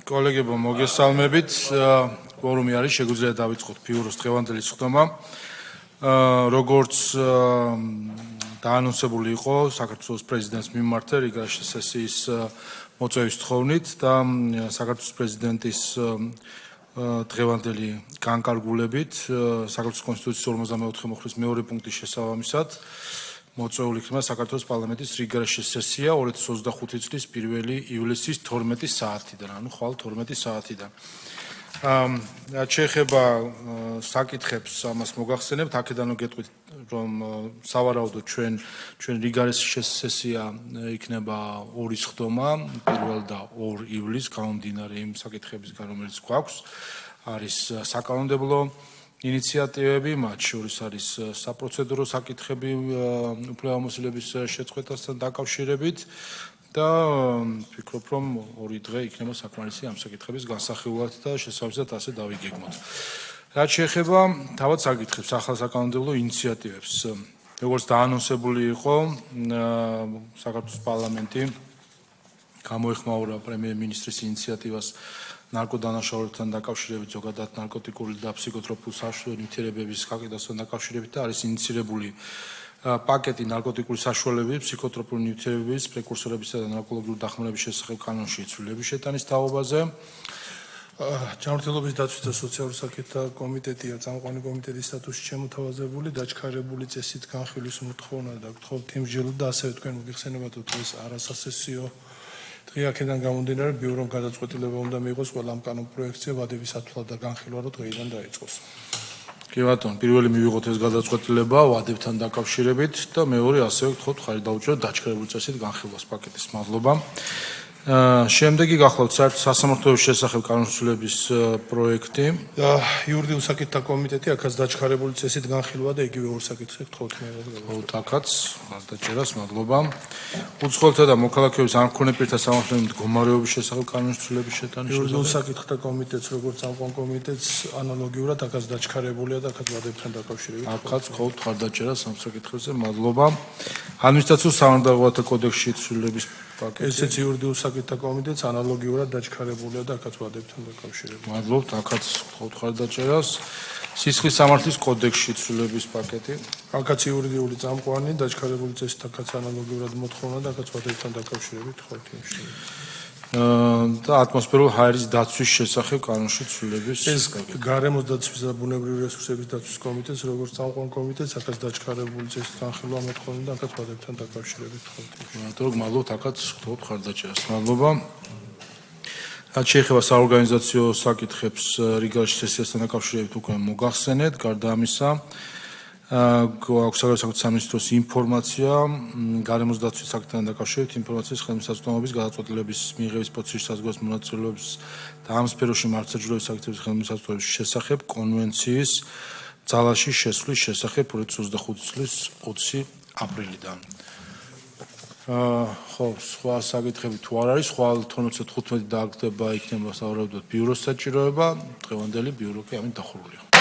კოლეგებო, მოგესალმებით. Ფორუმი არის, შეგვიძლია დავიწყოთ ბიუროს დღევანდელი სხდომა. Როგორც დაანონსებული იყო საქართველოს პრეზიდენტის მიმართ რიგაში სესიის მოწვევის თხოვნით და საქართველოს პრეზიდენტის დღევანდელი განკარგულებით საქართველოს კონსტიტუციის 54 მოხლის მეორე პუნქტის შესაბამისად მოწვეული იქნება საქართველოს პარლამენტის რიგარში სესია 2025 წლის 1 ივლისის 12 საათიდან, ანუ ხვალ 12 საათიდან. რაც შეეხება საკითხებს, ამას მოგახსენებთ, აქედანო გეტყვით, რომ სავარაუდოდ ჩვენ რიგარში სესია იქნება 2 სხდომა, 1 და 2 ივლისს, გამომდინარე იმ საკითხებისგან, რომელიც გვაქვს, არის საკანონმდებლო ინიციატივები, მათ შორის არის საპროცედურო საკითხები უფლებამოსილების შეწყვეტასთან დაკავშირებით და ვფიქრობ, რომ 2 დღე იქნება საკმარისი ამ საკითხების განსახილვად და შესაბამისად ასე დავიგეგმოთ. რაც შეეხება თავად საკითხებს, ახალ საკანონმდებლო ინიციატივებს, როგორც დაანონსებული იყო, საქართველოს პარლამენტი გამოეხმაურა პრემიერ-მინისტრის ინიციატივას ნარკოდანაშაულებთან დაკავშირებით, ზოგადად ნარკოტიკული და ფსიქოტროპული საშუალებების ნივთიერებების გაყიდვასთან დაკავშირებით და არის ინიცირებული პაკეტი ნარკოტიკული საშუალებების, ფსიქოტროპული ნივთიერებების, პრეკურსორებისა და ნარკოლოგიური დახმარების შესახებ კანონში ცვლილების შეტანის თაობაზე. ჯანმრთელობის დაცვის და სოციალური საკითხთა კომიტეტია წამყვანი კომიტეტის სტატუსში შემოთავაზებული, დაჩქარებული წესით განხილვის მოთხოვნა და გთხოვთ იმსჯელოთ და ასევე თქვენ მოგიხსენებათ, რომ ეს არასასესიო დღე აქედან გამომდინარე ბიურომ გადაწყვეტილება უნდა მიიღოს ყველა ამ კანონ პროექტზე ვადების ათვლა და განხილვა რო დღეიდან დაიწყოს. კი ბატონო, პირველი მივიღოთ ეს გადაწყვეტილება ვადებთან დაკავშირებით და მეორე ასევე გთხოვთ ხარი დაუჭეროთ დაჩქარებული წესით განხილვას პაკეტის. მადლობა. შემდეგი გახლავთ საერთო სასამართლოების შესახებ კანონმდებლობის პროექტი. იურიდიულ საკითხთა კომიტეტი აქაც დაჩქარებული წესით განხილვა და იგივე ორ საკითხზე გთხოვთ მიიღოთ. აქაც გადაჭერას, მადლობა. უცხოელთა და მოქალაქეების არ მქონე პირთა სამართლებრივი მდგომარეობის შესახებ კანონმდებლობის შეტანის. იურიდიულ საკითხთა კომიტეტს, როგორც წამყვან კომიტეტს, ანალოგიურად აქაც დაჩქარებულია და აქაც ვადებთან დაკავშირებით. აქაც გთხოვთ ხარდაჭერას ამ საკითხებზე, მადლობა. ადმინისტრაციულ სამართლებრივთა კოდექსში ცვლილების პაკეტი. ესეც იურიდიულ საკითხთა კომიტეტს ანალოგიურად დაჩქარებულია და აქაც ვადებთან დაკავშირებით. მადლობთ, აქაც გთხოვთ ხარდაჭერას. სისხლის სამართლის კოდექსში ცვლილების პაკეტი. აქაც იურიდიული წამყვანი დაჩქარებული წესით აქაც ანალოგიურად მოთხოვნა და აქაც ვადებთან დაკავშირებით გთხოვთ იმში. და ატმოსფერულ ჰაერის დაცვის შესახებ კანონში ცვლილების ეს გარემოს დაცვის და ბუნებრივი რესურსების დაცვის კომიტეტს, როგორც წამყვან კომიტეტს, აქაც დაჩქარებული წესით განხილვა მოთხოვნა და აქაც ვადებთან დაკავშირებით გთხოვთ იმში. ბატონო, მადლობთ, აქაც გთხოვთ ხარდაჭერას. მადლობა. რაც შეეხება საორგანიზაციო საკითხებს რიგარში სესიასთან დაკავშირებით უკვე მოგახსენეთ, გარდა ამისა გვაქვს საგარეო სამინისტროს ინფორმაცია გარემოს დაცვის საკითხთან დაკავშირებით ინფორმაციის ხელმისაწვდომობის გადაწყვეტილების მიღების პროცესის საზღვარგარეთ მონაწილეობის და ამ სფეროში მართლმსაჯულების საკითხების ხელმისაწვდომების შესახებ კონვენციის ძალაში შესვლის შესახებ 2025 წლის 20 აპრილიდან. ხო, სხვა საკითხები თუ არ არის, ხვალ 12:15 დააგდება იქნება სავარაუდოდ ბიუროს საჭიროება, დღევანდელი ბიურო კი ამით დახურულია.